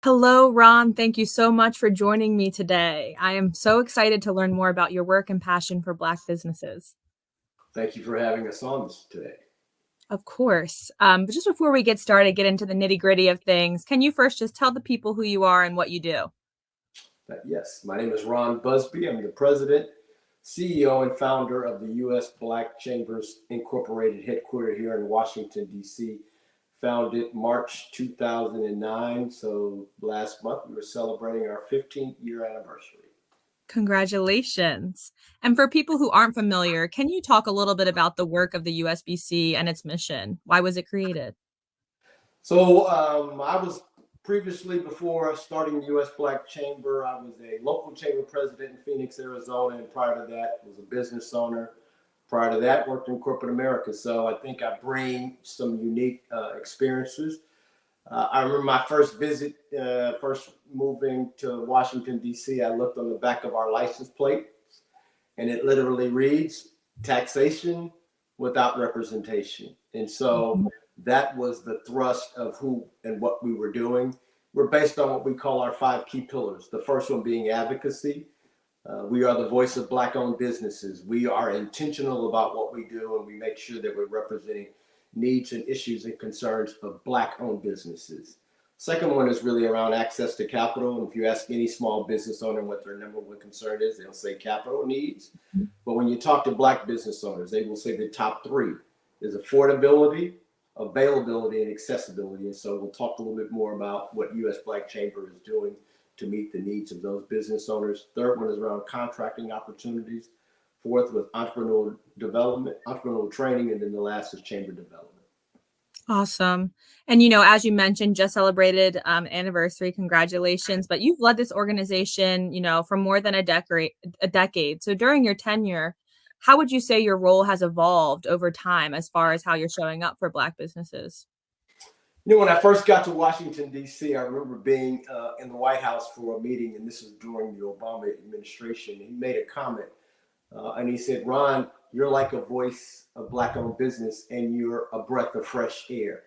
Hello, Ron. Thank you so much for joining me today. I am so excited to learn more about your work and passion for Black businesses. Thank you for having us on this today. Of course. But just before we get started, get into the nitty-gritty of things, can you first just tell the people who you are and what you do? Yes, my name is Ron Busby. I'm the president, CEO, and founder of the U.S. Black Chambers Incorporated, headquartered here in Washington, D.C. Founded March 2009. So last month we were celebrating our 15th year anniversary. Congratulations. And for people who aren't familiar, can you talk a little bit about the work of the USBC and its mission? Why was it created? So I was previously, before starting the U.S. Black Chamber, I was a local chamber president in Phoenix, Arizona, and prior to that was a business owner. Prior to that, worked in corporate America. So I think I bring some unique experiences. I remember my first visit, first moving to Washington, D.C., I looked on the back of our license plate, and it literally reads taxation without representation. And so that was the thrust of who and what we were doing. We're based on what we call our 5 key pillars. The first one being advocacy. We are the voice of Black-owned businesses. We are intentional about what we do, and we make sure that we're representing needs and issues and concerns of Black-owned businesses. Second one is really around access to capital. And if you ask any small business owner what their number one concern is, they'll say capital needs. But when you talk to Black business owners, they will say the top 3 is affordability, availability, and accessibility. And so we'll talk a little bit more about what U.S. Black Chamber is doing to meet the needs of those business owners. Third one is around contracting opportunities. Fourth with entrepreneurial development, entrepreneurial training, and then the last is chamber development. Awesome. And, as you mentioned, just celebrated anniversary. Congratulations. But you've led this organization, for more than a decade. So during your tenure, how would you say your role has evolved over time as far as how you're showing up for Black businesses? When I first got to Washington, D.C., I remember being in the White House for a meeting, and this was during the Obama administration. He made a comment, and he said, "Ron, you're like a voice of Black-owned business, and you're a breath of fresh air."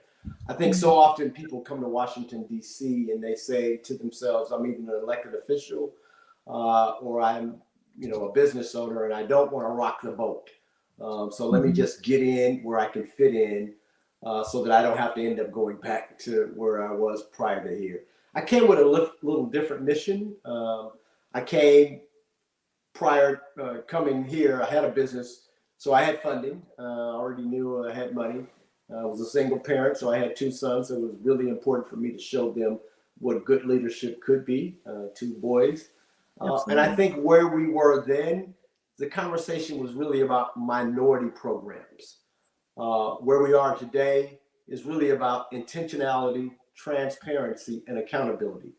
I think so often people come to Washington, D.C., and they say to themselves, "I'm either an elected official or I'm, a business owner, and I don't want to rock the boat. So let me just get in where I can fit in." So that I don't have to end up going back to where I was prior to here. I came with a little different mission. I came prior coming here, I had a business, so I had funding. I already knew I had money. I was a single parent, so I had 2 sons. So it was really important for me to show them what good leadership could be, 2 boys. And I think where we were then, the conversation was really about minority programs. Where we are today is really about intentionality, transparency, and accountability.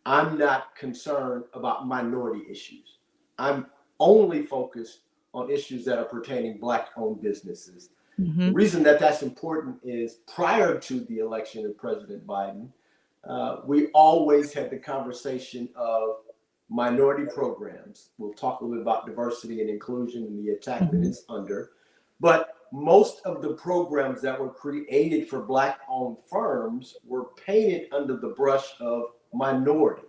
I'm not concerned about minority issues. I'm only focused on issues that are pertaining Black-owned businesses. The reason that that's important is prior to the election of President Biden, we always had the conversation of minority programs. We'll talk a little bit about diversity and inclusion and the attack that it's under. But most of the programs that were created for Black-owned firms were painted under the brush of minority.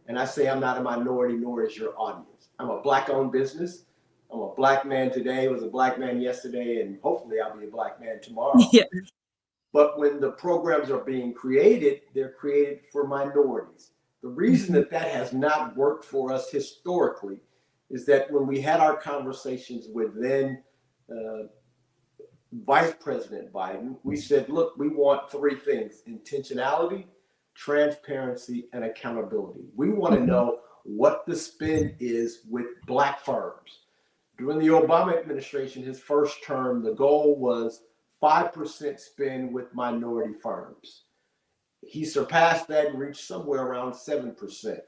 And I say I'm not a minority, nor is your audience. I'm a Black-owned business. I'm a Black man today, was a Black man yesterday, and hopefully I'll be a Black man tomorrow. Yeah. But when the programs are being created, they're created for minorities. The reason that has not worked for us historically is that when we had our conversations with then Vice President Biden, we said, look, we want 3 things: intentionality, transparency, and accountability. We want to know what the spend is with Black firms. During the Obama administration, his first term, the goal was 5% spend with minority firms. He surpassed that and reached somewhere around 7%.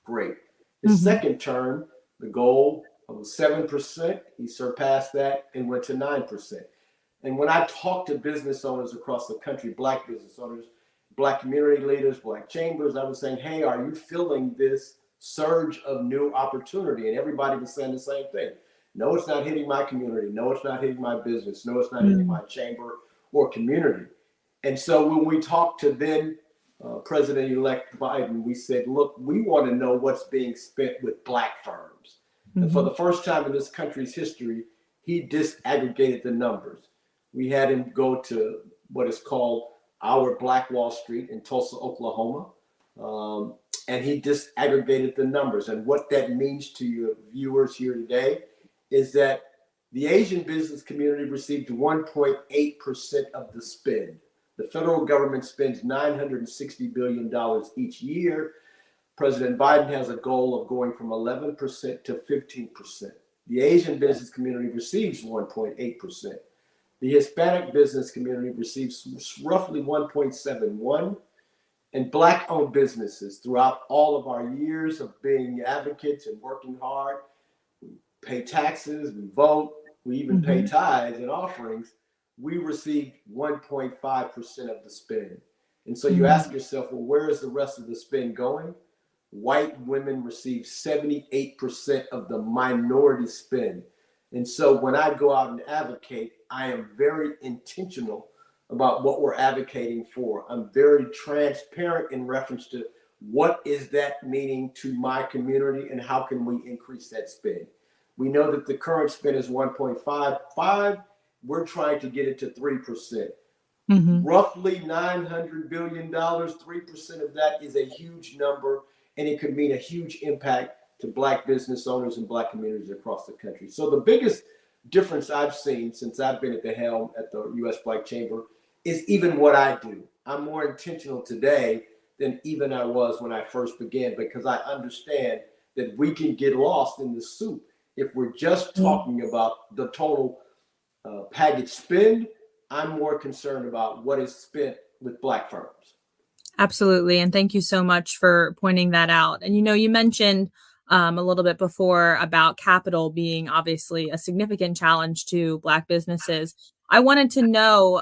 Great. His second term, the goal was 7%. He surpassed that and went to 9%. And when I talk to business owners across the country, Black business owners, Black community leaders, Black chambers, I was saying, hey, are you feeling this surge of new opportunity? And everybody was saying the same thing. No, it's not hitting my community. No, it's not hitting my business. No, it's not hitting my chamber or community. And so when we talked to then President-elect Biden, we said, look, we want to know what's being spent with Black firms. And for Mm-hmm. the first time in this country's history, he disaggregated the numbers. We had him go to what is called our Black Wall Street in Tulsa, Oklahoma. And he disaggregated the numbers. And what that means to your viewers here today is that the Asian business community received 1.8% of the spend. The federal government spends $960 billion each year. President Biden has a goal of going from 11% to 15%. The Asian business community receives 1.8%. The Hispanic business community receives roughly 1.71%. And Black-owned businesses, throughout all of our years of being advocates and working hard, we pay taxes, we vote, we even pay tithes and offerings, we received 1.5% of the spend. And so you ask yourself, well, where is the rest of the spend going? White women receive 78% of the minority spend. And so when I go out and advocate, I am very intentional about what we're advocating for. I'm very transparent in reference to what is that meaning to my community and how can we increase that spend. We know that the current spend is 1.55. We're trying to get it to 3%. Roughly $900 billion, 3% of that is a huge number, and it could mean a huge impact to Black business owners and Black communities across the country. So the biggest difference I've seen since I've been at the helm at the U.S. Black Chamber is even what I do. I'm more intentional today than even I was when I first began, because I understand that we can get lost in the soup if we're just talking about the total package spend. I'm more concerned about what is spent with Black firms. Absolutely. And thank you so much for pointing that out. And, you mentioned a little bit before about capital being obviously a significant challenge to Black businesses. I wanted to know,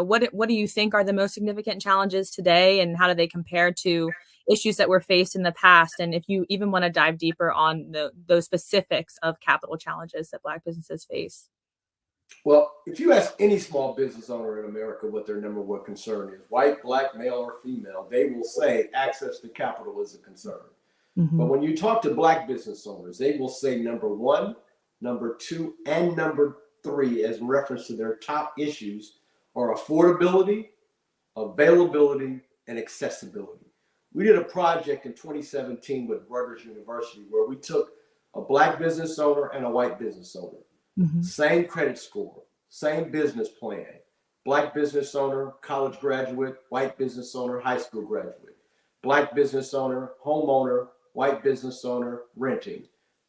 what do you think are the most significant challenges today, and how do they compare to issues that were faced in the past? And if you even want to dive deeper on those specifics of capital challenges that Black businesses face. Well, if you ask any small business owner in America what their number one concern is, white, Black, male, or female, they will say access to capital is a concern. But when you talk to Black business owners, they will say number one, number two, and number three, as in reference to their top issues, are affordability, availability, and accessibility. We did a project in 2017 with Rutgers University where we took a Black business owner and a white business owner. Same credit score, same business plan. Black business owner, college graduate, white business owner, high school graduate. Black business owner, homeowner, white business owner, renting.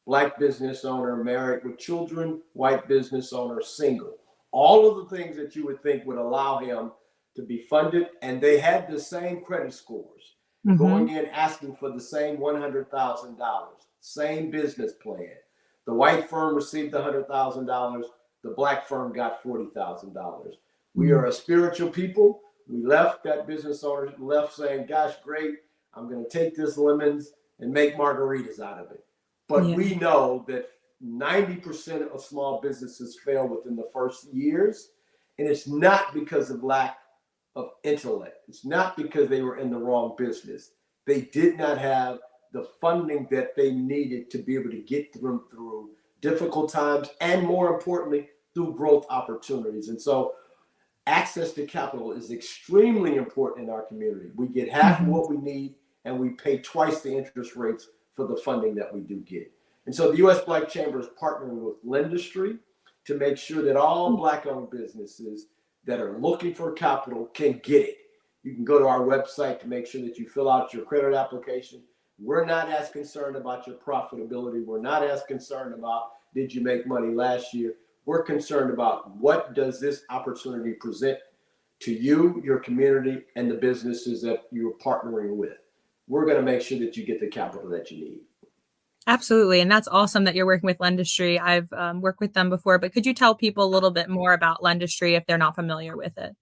Black business owner, married with children, white business owner, single. All of the things that you would think would allow him to be funded, and they had the same credit scores. Going in asking for the same $100,000, same business plan. The white firm received $100,000. The Black firm got $40,000. We are a spiritual people. We left, that business owner left saying, gosh, great, I'm going to take this lemons and make margaritas out of it. But we know that 90% of small businesses fail within the first years. And it's not because of lack of intellect. It's not because they were in the wrong business. They did not have the funding that they needed to be able to get them through difficult times, and more importantly, through growth opportunities. And so access to capital is extremely important in our community. We get half of what we need, and we pay twice the interest rates for the funding that we do get. And so the U.S. Black Chamber is partnering with Lendistry to make sure that all Black-owned businesses that are looking for capital can get it. You can go to our website to make sure that you fill out your credit application. We're not as concerned about your profitability. We're not as concerned about did you make money last year. We're concerned about what does this opportunity present to you, your community, and the businesses that you're partnering with. We're going to make sure that you get the capital that you need. Absolutely. And that's awesome that you're working with Lendistry. I've worked with them before, but could you tell people a little bit more about Lendistry if they're not familiar with it?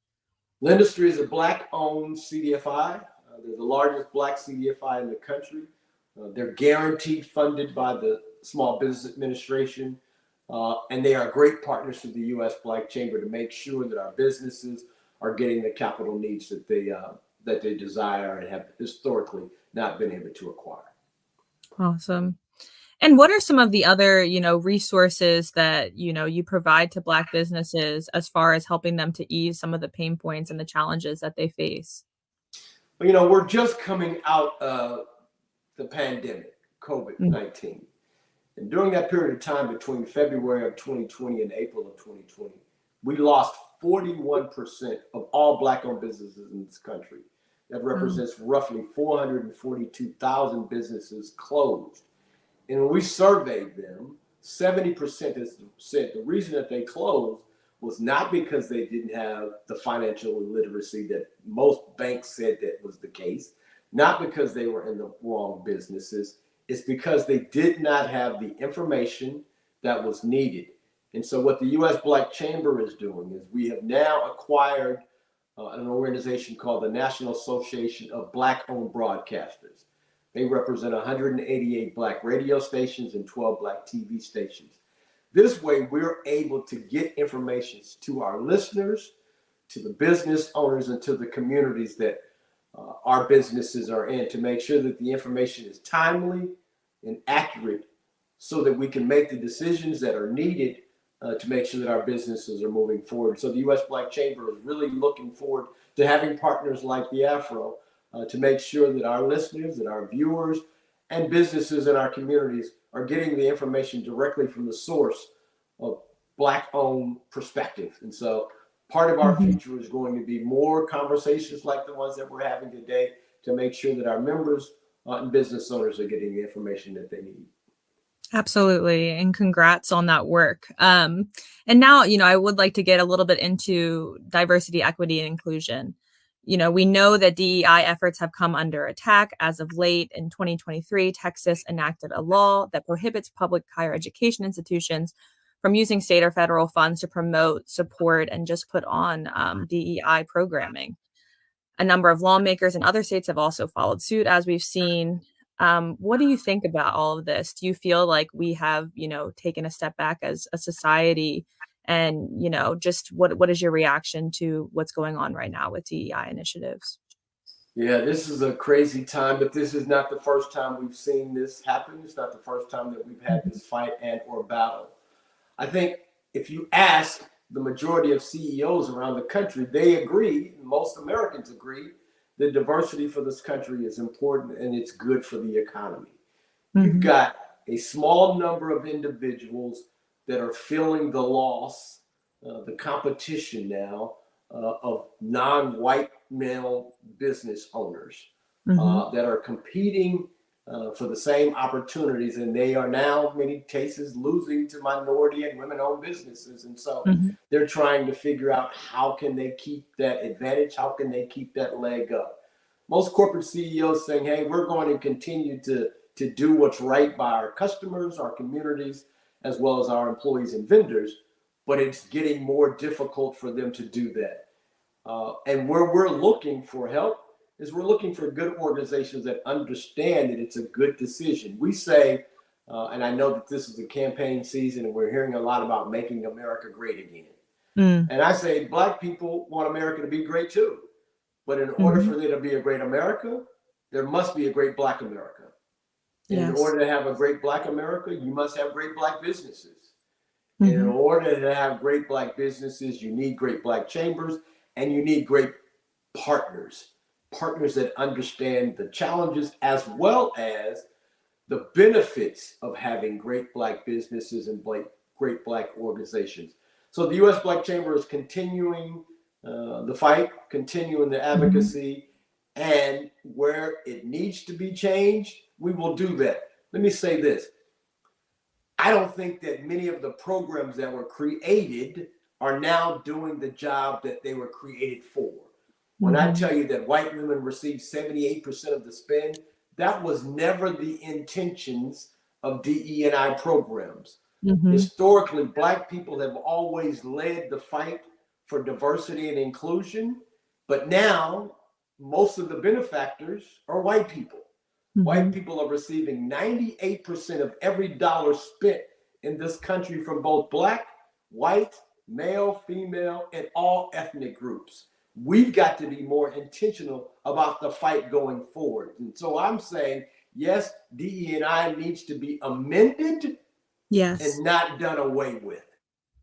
Lendistry is a Black-owned CDFI. They're the largest Black CDFI in the country. They're guaranteed funded by the Small Business Administration. And they are great partners to the U.S. Black Chamber to make sure that our businesses are getting the capital needs that that they desire and have historically not been able to acquire. Awesome. And what are some of the other, resources that, you provide to Black businesses as far as helping them to ease some of the pain points and the challenges that they face? Well, we're just coming out of the pandemic, Mm. COVID-19. And during that period of time between February of 2020 and April of 2020, we lost 41% of all Black-owned businesses in this country. That Wow. represents roughly 442,000 businesses closed. And when we surveyed them, 70% has said the reason that they closed was not because they didn't have the financial literacy that most banks said that was the case, not because they were in the wrong businesses. It's because they did not have the information that was needed. And so what the U.S. Black Chamber is doing is we have now acquired an organization called the National Association of Black-Owned Broadcasters. They represent 188 Black radio stations and 12 Black TV stations. This way, we're able to get information to our listeners, to the business owners, and to the communities that our businesses are in, to make sure that the information is timely and accurate so that we can make the decisions that are needed to make sure that our businesses are moving forward. So the U.S. Black Chamber is really looking forward to having partners like the AFRO to make sure that our listeners, that our viewers, and businesses in our communities are getting the information directly from the source of Black-owned perspective. And so part of our Mhm. future is going to be more conversations like the ones that we're having today to make sure that our members and business owners are getting the information that they need. Absolutely. And congrats on that work. And now, I would like to get a little bit into diversity, equity, and inclusion. We know that DEI efforts have come under attack. As of late in 2023, Texas enacted a law that prohibits public higher education institutions from using state or federal funds to promote, support, and just put on DEI programming. A number of lawmakers in other states have also followed suit, as we've seen. What do you think about all of this? Do you feel like we have, taken a step back as a society? And, just what is your reaction to what's going on right now with DEI initiatives? Yeah, this is a crazy time, but this is not the first time we've seen this happen. It's not the first time that we've had this fight and or battle. I think if you ask the majority of CEOs around the country, they agree, most Americans agree, that diversity for this country is important and it's good for the economy. You've Mhm. got a small number of individuals that are feeling the loss, the competition now of non-white male business owners Mhm. that are competing for the same opportunities, and they are now, in many cases, losing to minority and women-owned businesses. And so Mhm. they're trying to figure out how can they keep that advantage, how can they keep that leg up. Most corporate CEOs saying, hey, we're going to continue to do what's right by our customers, our communities, as well as our employees and vendors, but it's getting more difficult for them to do that. And where we're looking for help is we're looking for good organizations that understand that it's a good decision. We say, and I know that this is the campaign season and we're hearing a lot about making America great again. Mm. And I say, Black people want America to be great too. But in order Mhm. for there to be a great America, there must be a great Black America. And in Yes. order to have a great Black America, you must have great Black businesses. And in Mhm. order to have great Black businesses, you need great Black chambers and you need great partners, partners that understand the challenges as well as the benefits of having great Black businesses and great Black organizations. So the U.S. Black Chamber is continuing the fight, continuing the Mhm. advocacy, and where it needs to be changed, we will do that. Let me say this. I don't think that many of the programs that were created are now doing the job that they were created for. When I Mhm. tell you that white women receive 78% of the spend, that was never the intentions of DE&I programs. Mhm. Historically, Black people have always led the fight for diversity and inclusion, but now most of the benefactors are white people. White Mhm. people are receiving 98% of every dollar spent in this country from both Black, white, male, female, and all ethnic groups. we've got to be more intentional about the fight going forward. And so I'm saying, yes, DE&I needs to be amended Yes. and not done away with.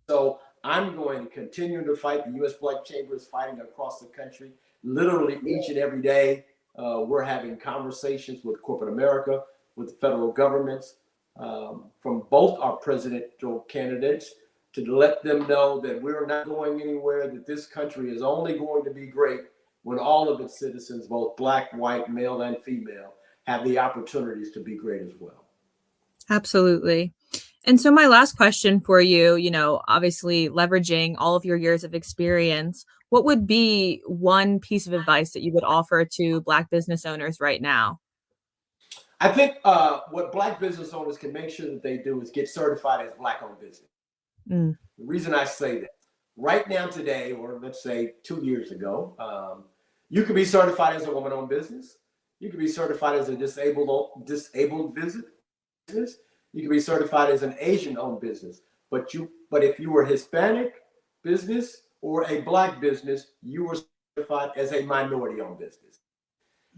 So I'm going to continue to fight. The U.S. Black Chamber is fighting across the country. Literally each and every day, we're having conversations with corporate America, with the federal governments, from both our presidential candidates, to let them know that we're not going anywhere, that this country is only going to be great when all of its citizens, both black, white, male, and female, have the opportunities to be great as well. Absolutely. And so my last question for you, obviously leveraging all of your years of experience, what would be one piece of advice that you would offer to Black business owners right now? I think what Black business owners can make sure that they do is get certified as Black-owned business. Mm. The reason I say that, right now today, or let's say 2 years ago, you could be certified as a woman-owned business. You could be certified as a disabled business. You could be certified as an Asian-owned business. But if you were Hispanic business or a Black business, you were certified as a minority-owned business.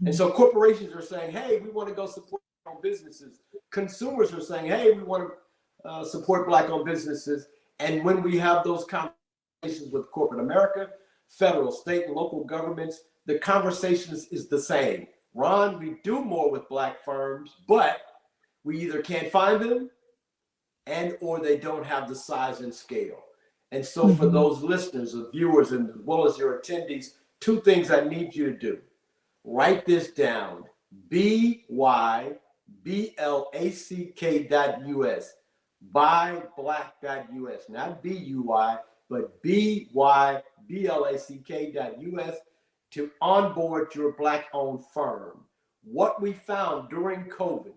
And so corporations are saying, hey, we want to go support Black-owned businesses. Consumers are saying, hey, we want to support Black-owned businesses. And when we have those conversations with corporate America, federal, state, and local governments, the conversations is the same. Ron, we do more with Black firms, but we either can't find them and or they don't have the size and scale. And so for those listeners, the viewers, and as well as your attendees, 2 things I need you to do. Write this down, BYBLACK.US, buyblack.us, not BUY, but BYBLACK.US, to onboard your Black-owned firm. What we found during COVID,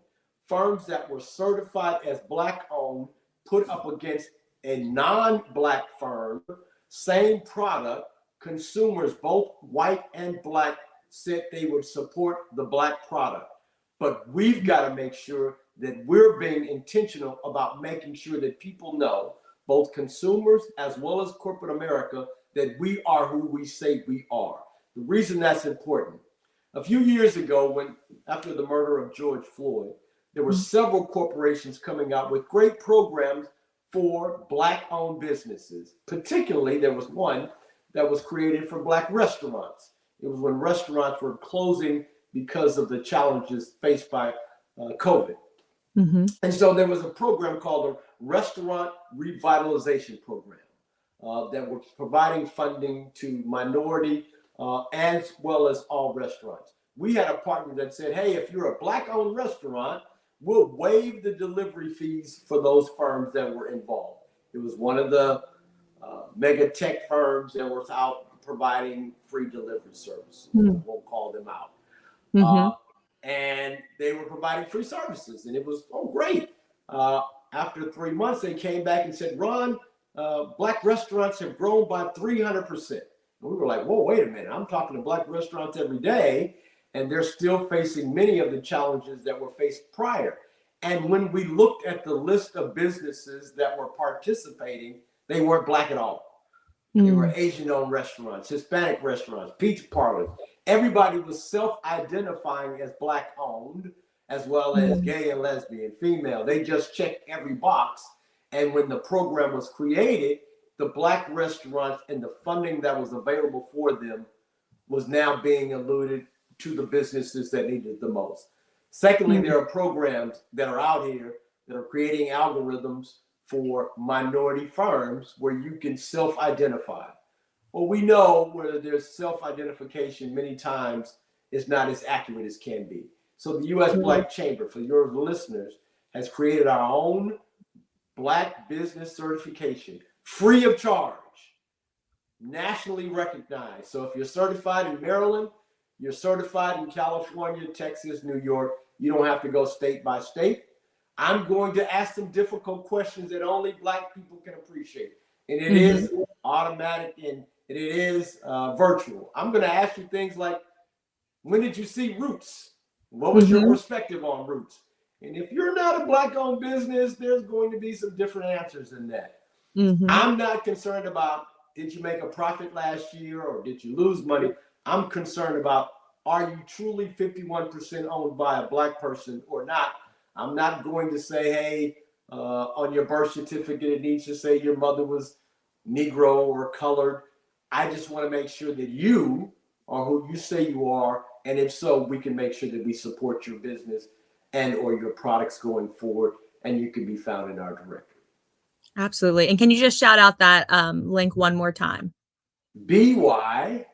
firms that were certified as Black-owned put up against a non-Black firm, same product, consumers, both white and Black, said they would support the Black product. But we've got to make sure that we're being intentional about making sure that people know, both consumers as well as corporate America, that we are who we say we are. The reason that's important, a few years ago, after the murder of George Floyd, there were several corporations coming out with great programs for Black-owned businesses. Particularly, there was one that was created for Black restaurants. It was when restaurants were closing because of the challenges faced by COVID. And so there was a program called the Restaurant Revitalization Program that was providing funding to minority as well as all restaurants. We had a partner that said, hey, if you're a Black-owned restaurant, we'll waive the delivery fees for those firms that were involved. It was one of the mega tech firms that was out providing free delivery services. I won't call them out. And they were providing free services, and it was, great. After 3 months, they came back and said, Ron, Black restaurants have grown by 300%. And we were like, whoa, wait a minute. I'm talking to Black restaurants every day, and they're still facing many of the challenges that were faced prior. And when we looked at the list of businesses that were participating, they weren't Black at all. They were Asian-owned restaurants, Hispanic restaurants, pizza parlors. Everybody was self-identifying as Black-owned, as well as gay and lesbian, female. They just checked every box. And when the program was created, the Black restaurants and the funding that was available for them was now being alluded to the businesses that needed the most. Secondly, there are programs that are out here that are creating algorithms for minority firms where you can self-identify. Well, we know where there's self-identification many times is not as accurate as can be. So the U.S. Black Chamber, for your listeners, has created our own Black business certification, free of charge, nationally recognized. So if you're certified in Maryland, you're certified in California, Texas, New York, you don't have to go state by state. I'm going to ask some difficult questions that only Black people can appreciate. And it is automatic and it is virtual. I'm going to ask you things like, when did you see Roots? What was your perspective on Roots? And if you're not a Black-owned business, there's going to be some different answers in that. I'm not concerned about did you make a profit last year or did you lose money? I'm concerned about, are you truly 51% owned by a Black person or not? I'm not going to say, hey, on your birth certificate, it needs to say your mother was Negro or colored. I just want to make sure that you are who you say you are. And if so, we can make sure that we support your business and or your products going forward. And you can be found in our directory. Absolutely. And can you just shout out that link one more time? BYBLACK.US,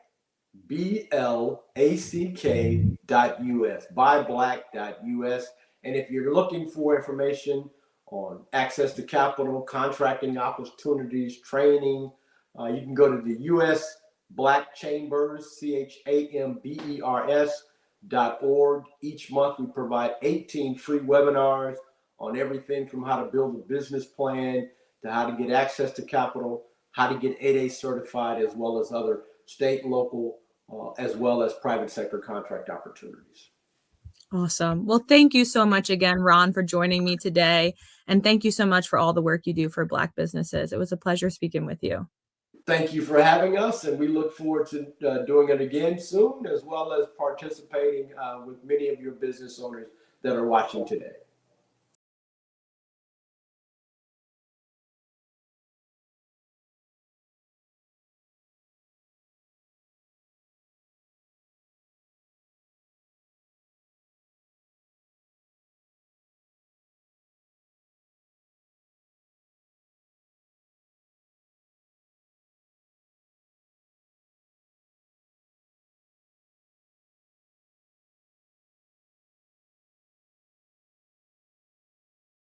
buyblack.us. And if you're looking for information on access to capital, contracting opportunities, training, you can go to the US Black Chambers, CHAMBERS.org. Each month we provide 18 free webinars on everything from how to build a business plan to how to get access to capital, how to get 8A certified, as well as other state, local, as well as private sector contract opportunities. Awesome. Well, thank you so much again, Ron, for joining me today. And thank you so much for all the work you do for Black businesses. It was a pleasure speaking with you. Thank you for having us, and we look forward to doing it again soon, as well as participating with many of your business owners that are watching today.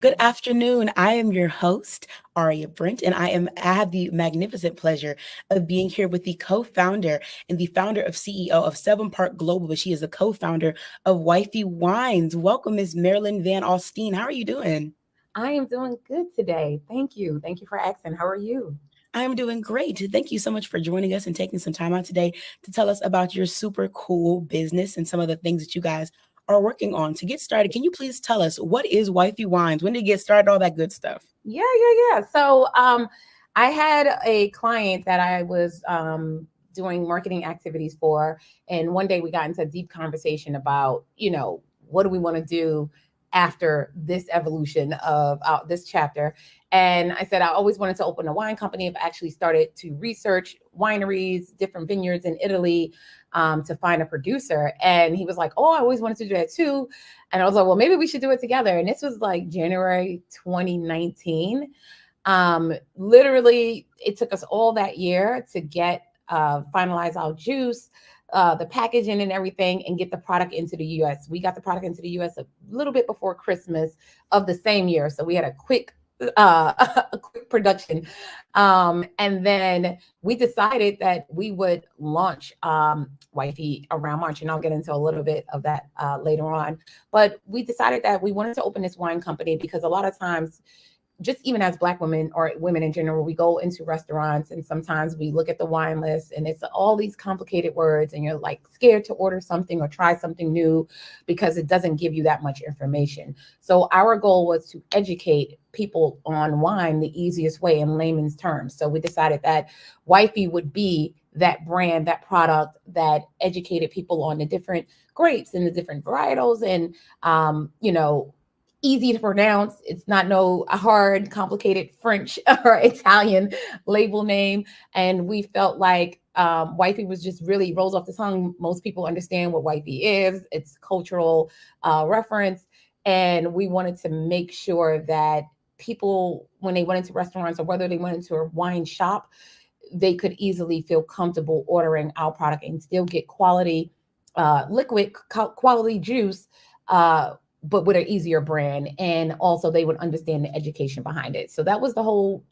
Good afternoon. I am your host, Aria Brent, and I have the magnificent pleasure of being here with the co-founder and the founder of CEO of Seven Park Global, but she is a co-founder of Wifey Wines. Welcome, Ms. Marilyn Van Alston. How are you doing? I am doing good today. Thank you. Thank you for asking. How are you? I am doing great. Thank you so much for joining us and taking some time out today to tell us about your super cool business and some of the things that you guys are working on. To get started, can you please tell us, what is Wifey Wines? When did it get started? All that good stuff. Yeah. So I had a client that I was doing marketing activities for. And one day we got into a deep conversation about, what do we want to do after this evolution of this chapter. And I said, I always wanted to open a wine company. I've actually started to research wineries, different vineyards in Italy, to find a producer. And he was like, oh, I always wanted to do that too. And I was like, well, maybe we should do it together. And this was like January 2019. Literally, it took us all that year to get finalize our juice, the packaging and everything, and get the product into the US. We got the product into the US a little bit before Christmas of the same year. So we had a quick production. And then we decided that we would launch Wifey around March, and I'll get into a little bit of that later on. But we decided that we wanted to open this wine company because a lot of times, just even as Black women or women in general, we go into restaurants and sometimes we look at the wine list and it's all these complicated words and you're like scared to order something or try something new because it doesn't give you that much information. So our goal was to educate people on wine the easiest way in layman's terms. So we decided that Wifey would be that brand, that product that educated people on the different grapes and the different varietals and, easy to pronounce. It's not no hard, complicated French or Italian label name. And we felt like Wifey was just really rolls off the tongue. Most people understand what Wifey is. It's cultural reference. And we wanted to make sure that people, when they went into restaurants or whether they went into a wine shop, they could easily feel comfortable ordering our product and still get quality liquid, quality juice, but with an easier brand. And also they would understand the education behind it. So that was the whole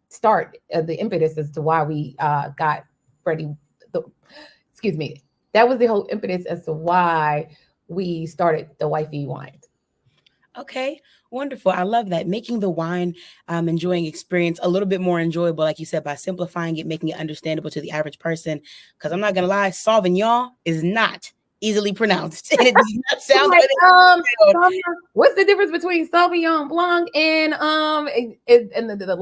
start of the impetus as to why we got ready. That was the whole impetus as to why we started the Wifey Wines. Okay, wonderful. I love that. Making the wine enjoying experience a little bit more enjoyable, like you said, by simplifying it, making it understandable to the average person. Because I'm not going to lie, Sauvignon is not easily pronounced. And it does not sound like, good. what's the difference between Sauvignon Blanc and the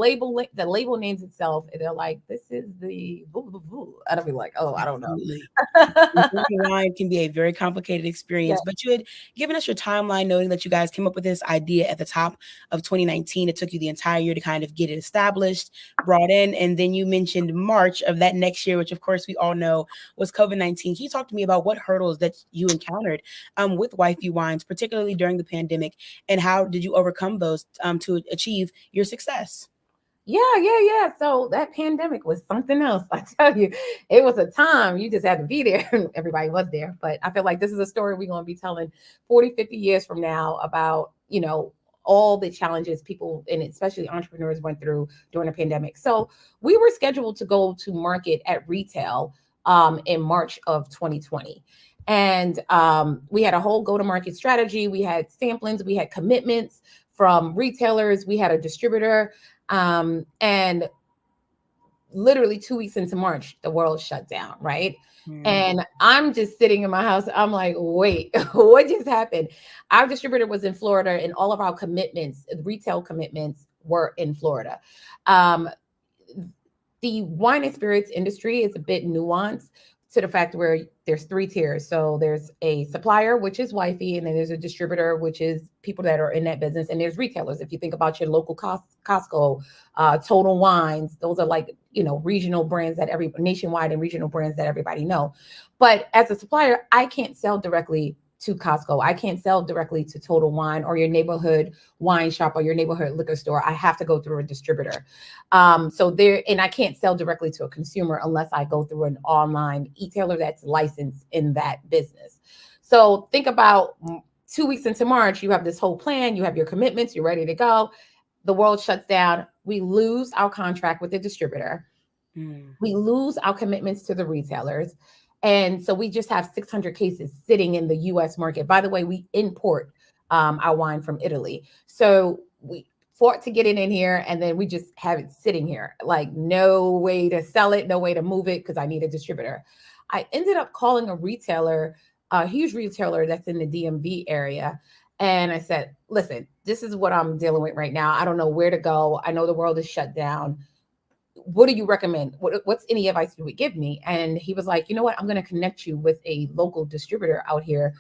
label names itself? And they're like, this is the and I'll be like, oh, I don't know. Wine can be a very complicated experience, but you had given us your timeline, noting that you guys came up with this idea at the top of 2019. It took you the entire year to kind of get it established, brought in, and then you mentioned March of that next year, which of course we all know was COVID-19. Can you talk to me about what hurdles that you encountered with Wifey Wines, particularly during the pandemic, and how did you overcome those to achieve your success? Yeah. So that pandemic was something else. I tell you, it was a time you just had to be there. Everybody was there. But I feel like this is a story we're going to be telling 40, 50 years from now about, all the challenges people, and especially entrepreneurs, went through during the pandemic. So we were scheduled to go to market at retail in March of 2020. And we had a whole go-to-market strategy. We had samplings, we had commitments from retailers, we had a distributor. And literally 2 weeks into March, the world shut down, right? And I'm just sitting in my house. I'm like, wait, what just happened? Our distributor was in Florida, and all of our commitments, retail commitments, were in Florida. The wine and spirits industry is a bit nuanced to the fact where there's 3 tiers. So there's a supplier, which is Wifey, and then there's a distributor, which is people that are in that business, and there's retailers. If you think about your local Costco, Total Wines, those are like, regional brands that nationwide and regional brands that everybody know. But as a supplier, I can't sell directly to Costco. I can't sell directly to Total Wine or your neighborhood wine shop or your neighborhood liquor store. I have to go through a distributor. And I can't sell directly to a consumer unless I go through an online retailer that's licensed in that business. So think about 2 weeks into March, you have this whole plan, you have your commitments, you're ready to go. The world shuts down. We lose our contract with the distributor. We lose our commitments to the retailers. And so we just have 600 cases sitting in the US market. By the way, we import our wine from Italy. So we fought to get it in here, and then we just have it sitting here, like no way to sell it, no way to move it, because I need a distributor. I ended up calling a retailer, a huge retailer that's in the DMV area. And I said, listen, this is what I'm dealing with right now. I don't know where to go. I know the world is shut down. What do you recommend? What's any advice you would give me? And he was like, you know what? I'm going to connect you with a local distributor out here.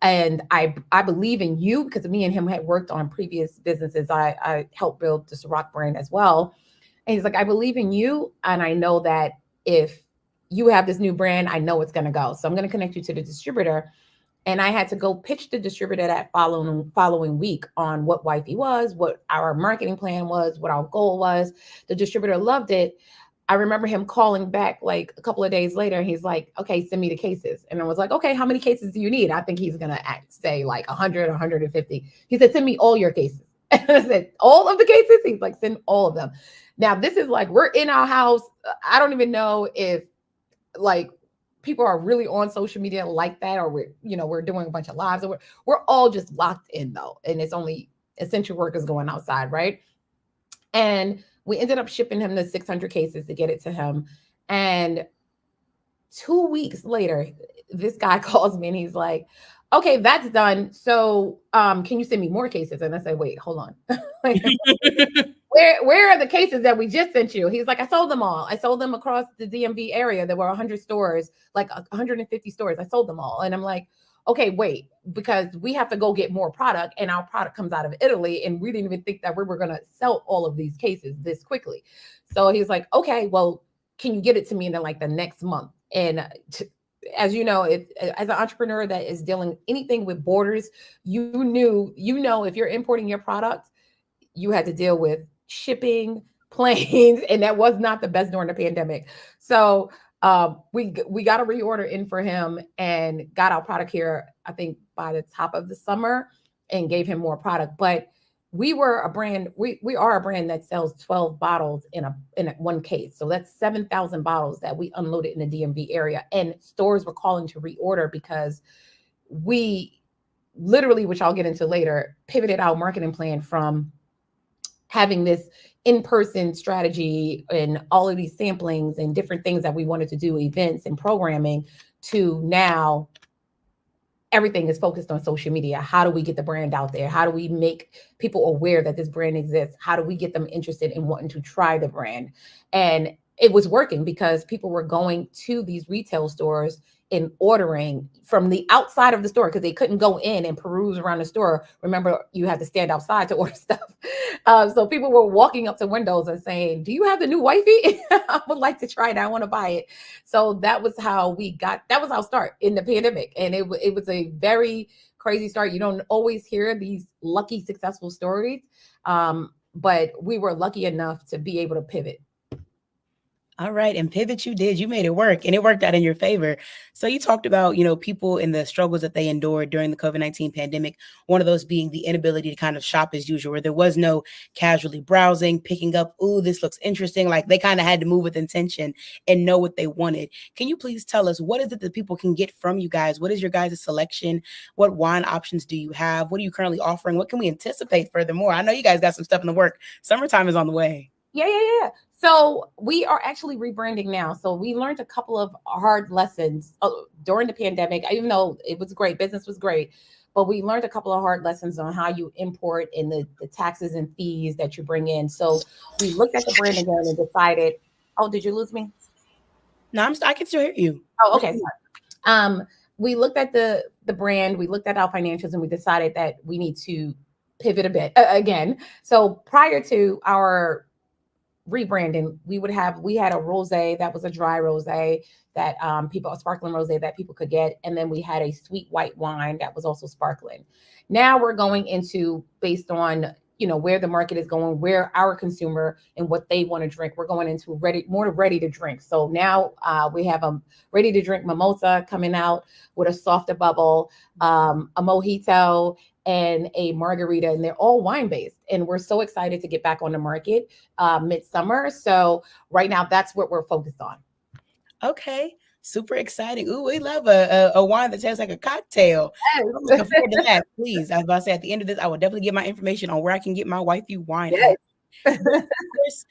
And I believe in you, because me and him had worked on previous businesses. I helped build the Ciroc brand as well. And he's like, I believe in you. And I know that if you have this new brand, I know it's going to go. So I'm going to connect you to the distributor. And I had to go pitch the distributor that following week on what Wifey was, what our marketing plan was, what our goal was. The distributor loved it. I remember him calling back like a couple of days later. He's like, okay, send me the cases. And I was like, okay, how many cases do you need? I think he's going to say like 100, 150. He said, send me all your cases. And I said, all of the cases? He's like, send all of them. Now, this is like, we're in our house. I don't even know if like people are really on social media like that, or we're doing a bunch of lives, or we're all just locked in though. And it's only essential workers going outside. Right. And we ended up shipping him the 600 cases to get it to him. And 2 weeks later, this guy calls me and he's like, okay, that's done. So can you send me more cases? And I said, wait, hold on. Where are the cases that we just sent you? He's like, I sold them all. I sold them across the DMV area. There were 100 stores, like 150 stores. I sold them all. And I'm like, okay, wait, because we have to go get more product, and our product comes out of Italy, and we didn't even think that we were going to sell all of these cases this quickly. So he's like, okay, well, can you get it to me in like the next month? And as you know, as an entrepreneur that is dealing anything with borders, you know, if you're importing your product, you had to deal with shipping, planes, and that was not the best during the pandemic. So we got a reorder in for him and got our product here, I think by the top of the summer, and gave him more product. But we are a brand that sells 12 bottles in one case. So that's 7,000 bottles that we unloaded in the DMV area. And stores were calling to reorder because we literally, which I'll get into later, pivoted our marketing plan from having this in-person strategy and all of these samplings and different things that we wanted to do, events and programming, to now everything is focused on social media. How do we get the brand out there? How do we make people aware that this brand exists? How do we get them interested in wanting to try the brand? And it was working because people were going to these retail stores and ordering from the outside of the store because they couldn't go in and peruse around the store. Remember, you had to stand outside to order stuff. So people were walking up to windows and saying, "Do you have the new wifey? I would like to try it. I want to buy it." So that was how that was our start in the pandemic. And it was a very crazy start. You don't always hear these lucky, successful stories. But we were lucky enough to be able to pivot. All right. And pivot you did. You made it work and it worked out in your favor. So you talked about, people and the struggles that they endured during the COVID-19 pandemic. One of those being the inability to kind of shop as usual, where there was no casually browsing, picking up, "Ooh, this looks interesting." Like they kind of had to move with intention and know what they wanted. Can you please tell us, what is it that people can get from you guys? What is your guys' selection? What wine options do you have? What are you currently offering? What can we anticipate furthermore? I know you guys got some stuff in the work. Summertime is on the way. Yeah. So we are actually rebranding now. So we learned a couple of hard lessons during the pandemic, even though it was great, business was great, but we learned a couple of hard lessons on how you import and the taxes and fees that you bring in. So we looked at the brand again and decided, oh, did you lose me? No, I can still hear you. Oh, okay. Sorry. We looked at the brand, we looked at our financials, and we decided that we need to pivot a bit again. So prior to our rebranding, we had a rosé that was a dry rosé that a sparkling rosé that people could get, and then we had a sweet white wine that was also sparkling. Now we're going into, based on where the market is going, where our consumer and what they want to drink, we're going into more ready to drink. So now we have a ready to drink mimosa coming out with a softer bubble, a mojito, and a margarita, and they're all wine based. And we're so excited to get back on the market midsummer. So right now, that's what we're focused on. Okay. Super exciting. Ooh, we love a wine that tastes like a cocktail. I'm looking forward to that. Please. I was about to say, at the end of this, I will definitely get my information on where I can get my wifey wine. Yes. Of course,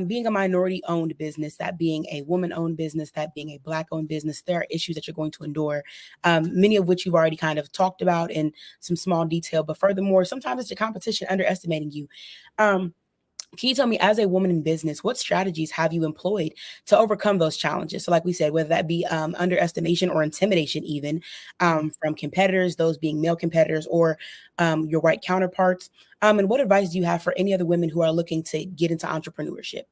being a minority-owned business, that being a woman-owned business, that being a Black-owned business, there are issues that you're going to endure, many of which you've already kind of talked about in some small detail. But furthermore, sometimes it's your competition underestimating you. Can you tell me, as a woman in business, what strategies have you employed to overcome those challenges? So like we said, whether that be underestimation or intimidation, even from competitors, those being male competitors, or your white counterparts. And what advice do you have for any other women who are looking to get into entrepreneurship?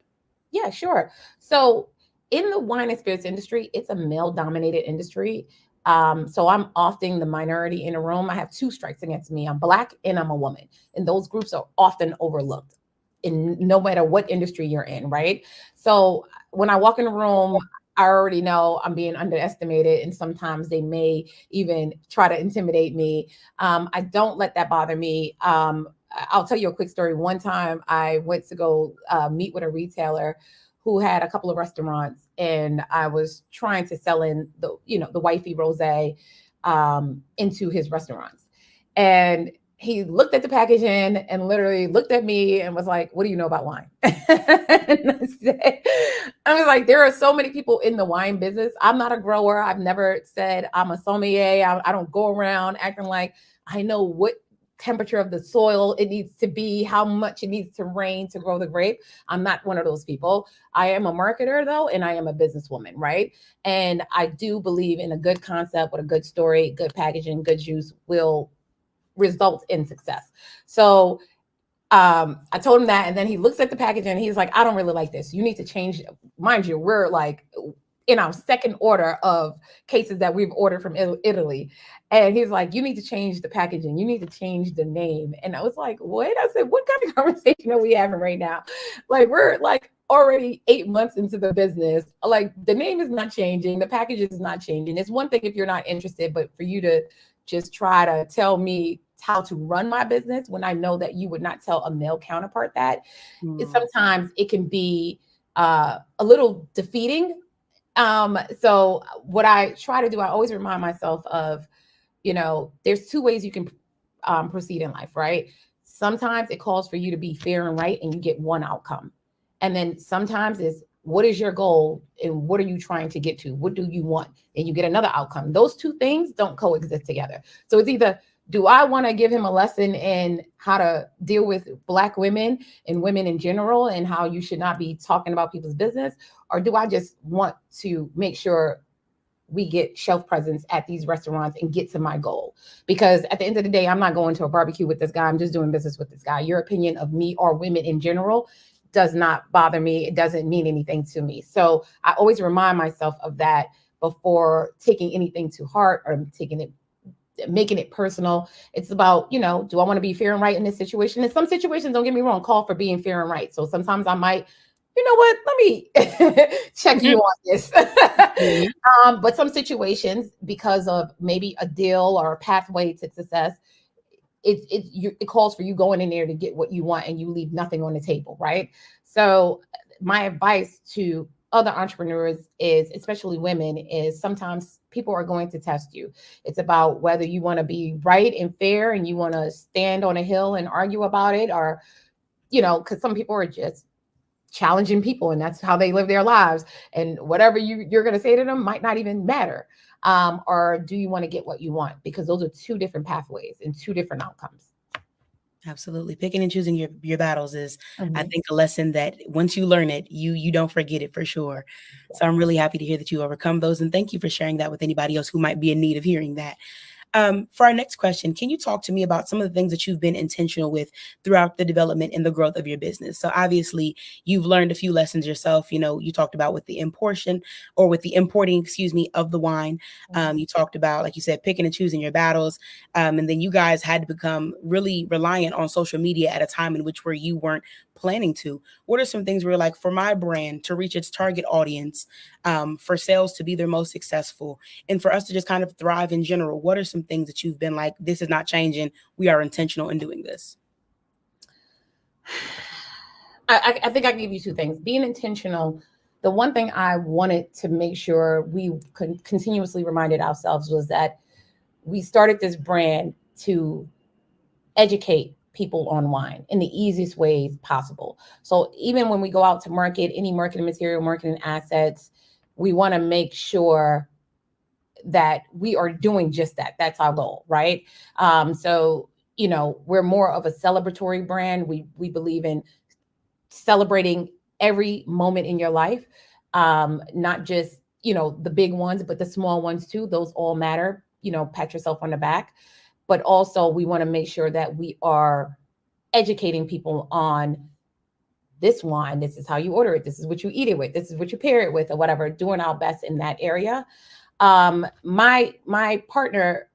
Yeah, sure. So in the wine and spirits industry, it's a male-dominated industry. So I'm often the minority in a room. I have two strikes against me. I'm Black and I'm a woman. And those groups are often overlooked in no matter what industry you're in, right? So when I walk in a room, I already know I'm being underestimated, and sometimes they may even try to intimidate me. I don't let that bother me. I'll tell you a quick story. One time I went to go meet with a retailer who had a couple of restaurants, and I was trying to sell in the wifey rosé into his restaurants. And he looked at the packaging and literally looked at me and was like, "What do you know about wine?" And I was like, there are so many people in the wine business. I'm not a grower. I've never said I'm a sommelier. I don't go around acting like I know what temperature of the soil it needs to be, how much it needs to rain to grow the grape. I'm not one of those people. I am a marketer though, and I am a businesswoman, right? And I do believe in a good concept with a good story, good packaging, good juice will result in success. So I told him that, and then he looks at the packaging and he's like, "I don't really like this. You need to change." Mind you, we're like in our second order of cases that we've ordered from Italy. And he's like, "You need to change the packaging. You need to change the name." And I was like, "What?" I said, "What kind of conversation are we having right now? Like, we're like already 8 months into the business. Like, the name is not changing. The package is not changing. It's one thing if you're not interested, but for you to just try to tell me how to run my business when I know that you would not tell a male counterpart that, sometimes it can be a little defeating. So what I try to do, I always remind myself of, there's two ways you can proceed in life, right? Sometimes it calls for you to be fair and right, and you get one outcome. And then sometimes it's what is your goal and what are you trying to get to? What do you want? And you get another outcome. Those two things don't coexist together. So it's either, do I want to give him a lesson in how to deal with Black women and women in general and how you should not be talking about people's business? Or do I just want to make sure we get shelf presence at these restaurants and get to my goal? Because at the end of the day, I'm not going to a barbecue with this guy. I'm just doing business with this guy. Your opinion of me or women in general does not bother me. It doesn't mean anything to me. So I always remind myself of that before taking anything to heart or making it personal. It's about, do I want to be fair and right in this situation? In some situations, don't get me wrong, call for being fair and right. So sometimes I might, you know what, let me check you on this. But some situations, because of maybe a deal or a pathway to success, it calls for you going in there to get what you want and you leave nothing on the table, right? So my advice to other entrepreneurs is, especially women, is sometimes people are going to test you. It's about whether you want to be right and fair and you want to stand on a hill and argue about it, or, because some people are just challenging people and that's how they live their lives. And whatever you're going to say to them might not even matter. Or do you want to get what you want? Because those are two different pathways and two different outcomes. Absolutely. Picking and choosing your battles is, I think, a lesson that once you learn it, you don't forget it for sure. So I'm really happy to hear that you overcome those. And thank you for sharing that with anybody else who might be in need of hearing that. For our next question, can you talk to me about some of the things that you've been intentional with throughout the development and the growth of your business? So obviously you've learned a few lessons yourself. You talked about with the importing, of the wine. You talked about, like you said, picking and choosing your battles. And then you guys had to become really reliant on social media at a time in which where you weren't planning to. What are some things where, like, for my brand to reach its target audience, for sales to be their most successful, and for us to just kind of thrive in general, what are some things that you've been like, this is not changing, we are intentional in doing this? I think I can give you two things. Being intentional, the one thing I wanted to make sure we continuously reminded ourselves was that we started this brand to educate people on wine in the easiest ways possible. So even when we go out to market, any marketing material, marketing assets, we want to make sure that we are doing just that. That's our goal, right? So, we're more of a celebratory brand. We believe in celebrating every moment in your life, not just, the big ones, but the small ones too. Those all matter, pat yourself on the back. But also we want to make sure that we are educating people on this wine. This is how you order it. This is what you eat it with. This is what you pair it with, or whatever, doing our best in that area. My partner,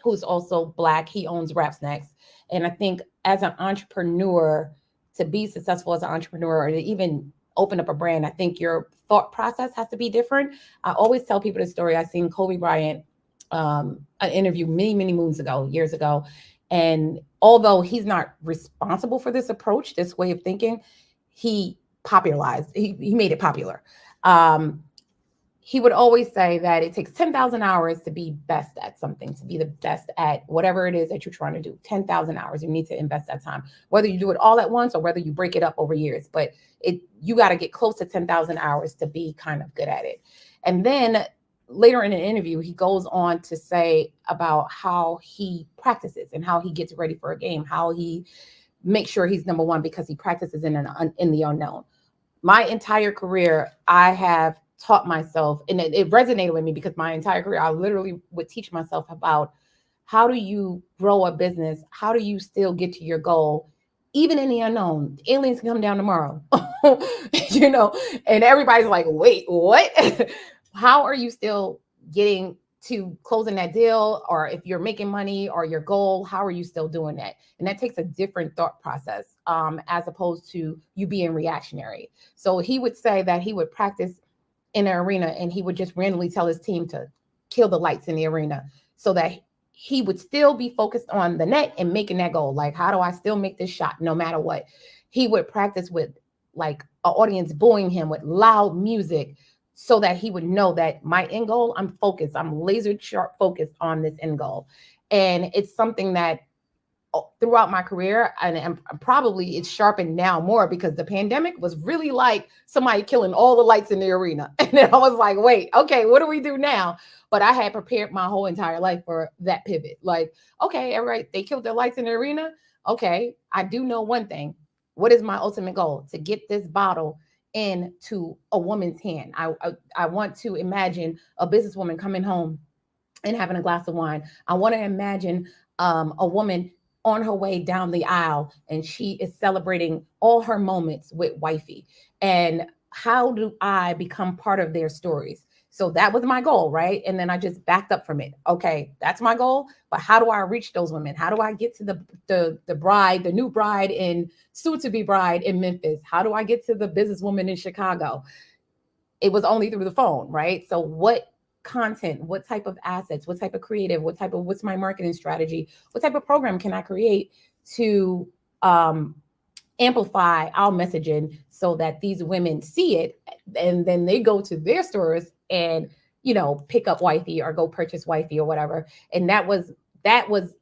who's also Black, he owns Rap Snacks. And I think as an entrepreneur, to be successful as an entrepreneur or to even open up a brand, I think your thought process has to be different. I always tell people the story. I seen Kobe Bryant, an interview many years ago. And although he's not responsible for this approach, this way of thinking, he made it popular. He would always say that it takes 10,000 hours to be best at something, to be the best at whatever it is that you're trying to do. 10,000 hours, you need to invest that time, whether you do it all at once or whether you break it up over years. But you got to get close to 10,000 hours to be kind of good at it. And then later in an interview, he goes on to say about how he practices and how he gets ready for a game, how he makes sure he's number one because he practices in the unknown. My entire career, I have taught myself, and it resonated with me because my entire career, I literally would teach myself about how do you grow a business? How do you still get to your goal? Even in the unknown, aliens can come down tomorrow, and everybody's like, wait, what? How are you still getting to closing that deal? Or if you're making money or your goal, how are you still doing that? And that takes a different thought process, as opposed to you being reactionary. So he would say that he would practice in an arena and he would just randomly tell his team to kill the lights in the arena so that he would still be focused on the net and making that goal. Like, how do I still make this shot no matter what? He would practice with like an audience booing him with loud music so that he would know that my end goal, I'm focused. I'm laser sharp focused on this end goal. And it's something that throughout my career, and probably it's sharpened now more because the pandemic was really like somebody killing all the lights in the arena. And then I was like, wait, okay, what do we do now? But I had prepared my whole entire life for that pivot. Like, okay, all right, they killed their lights in the arena. Okay, I do know one thing. What is my ultimate goal? To get this bottle into a woman's hand. I want to imagine a businesswoman coming home and having a glass of wine. I want to imagine a woman on her way down the aisle and she is celebrating all her moments with wifey. And how do I become part of their stories? So that was my goal, right? And then I just backed up from it. Okay, that's my goal, but how do I reach those women? How do I get to the bride, the new bride and soon to be bride in Memphis? How do I get to the businesswoman in Chicago? It was only through the phone, right? So what content, what type of assets, what type of creative, what's my marketing strategy, what type of program can I create to amplify our messaging so that these women see it and then they go to their stores and, you know, pick up wifey or go purchase wifey or whatever. And that was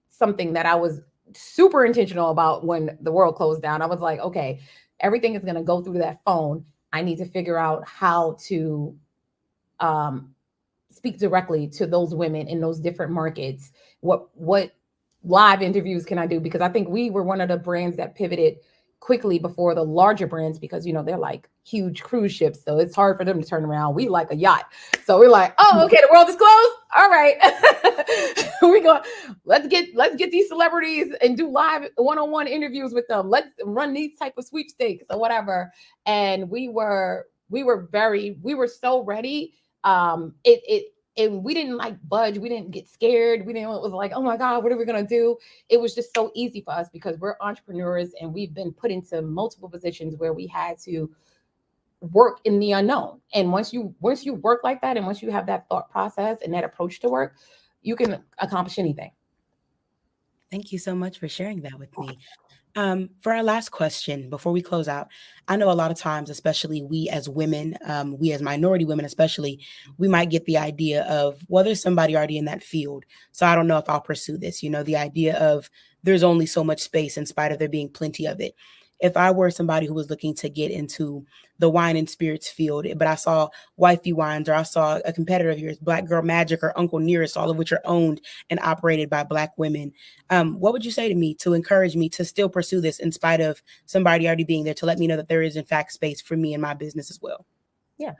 something that I was super intentional about when the world closed down. I was like, okay, everything is going to go through that phone. I need to figure out how to speak directly to those women in those different markets. What live interviews can I do? Because I think we were one of the brands that pivoted quickly before the larger brands, because, you know, they're like huge cruise ships. So it's hard for them to turn around. We like a yacht. So we're like, oh, okay, the world is closed. All right. We go, let's get these celebrities and do live one-on-one interviews with them. Let's run these type of sweepstakes or whatever. And we were so ready. And we didn't like budge. We didn't get scared. It was like, oh my God, what are we going to do? It was just so easy for us because we're entrepreneurs and we've been put into multiple positions where we had to work in the unknown. And once you work like that, and once you have that thought process and that approach to work, you can accomplish anything. Thank you so much for sharing that with me. For our last question, before we close out, I know a lot of times, especially we as women, we as minority women especially, we might get the idea of, well, there's somebody already in that field, so I don't know if I'll pursue this. You know, the idea of there's only so much space in spite of there being plenty of it. If I were somebody who was looking to get into the wine and spirits field, but I saw Wifey Wines, or I saw a competitor of yours, Black Girl Magic or Uncle Nearest, all of which are owned and operated by Black women, what would you say to me to encourage me to still pursue this in spite of somebody already being there, to let me know that there is in fact space for me in my business as well? Yeah.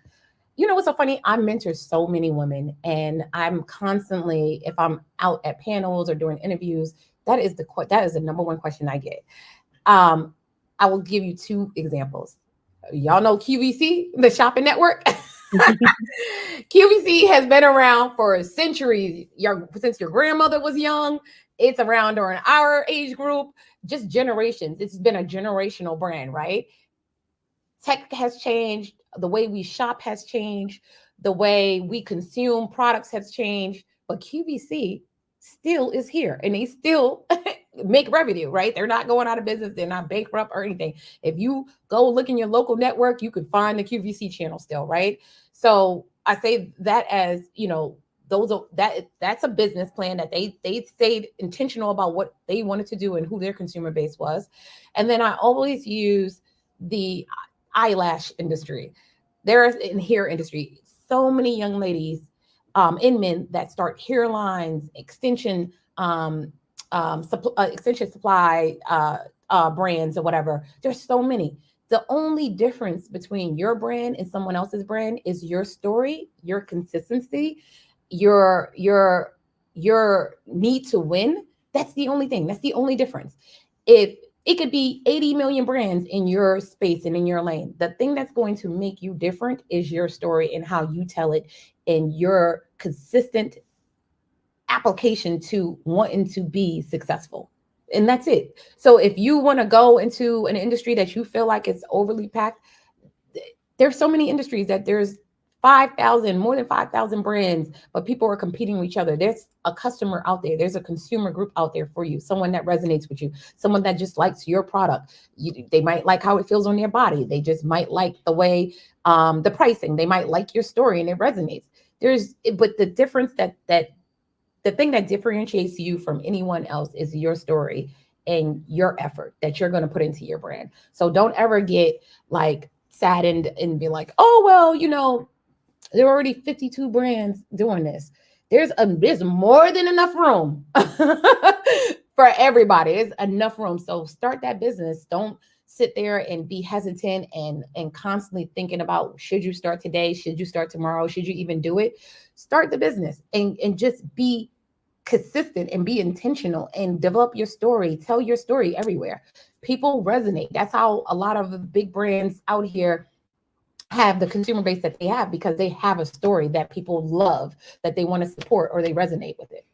You know what's so funny? I mentor so many women, and I'm constantly, if I'm out at panels or doing interviews, that is the number one question I get. I will give you two examples. Y'all know QVC, the shopping network. QVC has been around for centuries. Since your grandmother was young, it's around during our age group, just generations. It's been a generational brand, right? Tech has changed. The way we shop has changed. The way we consume products has changed. But QVC still is here, and they still make revenue, right? They're not going out of business. They're not bankrupt or anything. If you go look in your local network, you can find the QVC channel still, right? So I say that as, you know, that's a business plan that they stayed intentional about what they wanted to do and who their consumer base was. And then I always use the eyelash industry. There's in hair industry, so many young ladies and men that start hairlines, extension supply brands or whatever. There's so many. The only difference between your brand and someone else's brand is your story, your consistency, your need to win. That's the only thing. That's the only difference. If it could be 80 million brands in your space and in your lane, the thing that's going to make you different is your story and how you tell it, and your consistent application to wanting to be successful. And that's it. So if you want to go into an industry that you feel like it's overly packed, there's so many industries that there's more than 5,000 brands, but people are competing with each other. There's a customer out there. There's a consumer group out there for you. Someone that resonates with you, someone that just likes your product. They might like how it feels on their body. They just might like the way, the pricing, they might like your story and it resonates. But the difference the thing that differentiates you from anyone else is your story in your effort that you're going to put into your brand. So don't ever get like saddened and be like, oh, well, you know, there are already 52 brands doing this. There's more than enough room for everybody. There's enough room. So start that business. Don't sit there and be hesitant and constantly thinking about, should you start today? Should you start tomorrow? Should you even do it? Start the business and just be consistent and be intentional and develop your story. Tell your story everywhere. People resonate. That's how a lot of the big brands out here have the consumer base that they have, because they have a story that people love, that they want to support, or they resonate with it.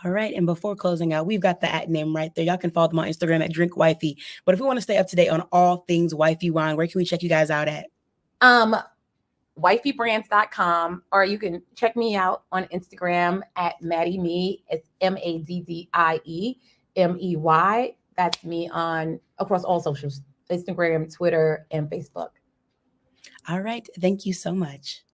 All right. And before closing out, we've got the @ name right there. Y'all can follow them on Instagram at DrinkWifey. But if we want to stay up to date on all things wifey wine, where can we check you guys out at? Wifeybrands.com, or you can check me out on Instagram at Maddie Me. It's MADDIEMEY. That's me on across all socials, Instagram, Twitter, and Facebook. All right. Thank you so much.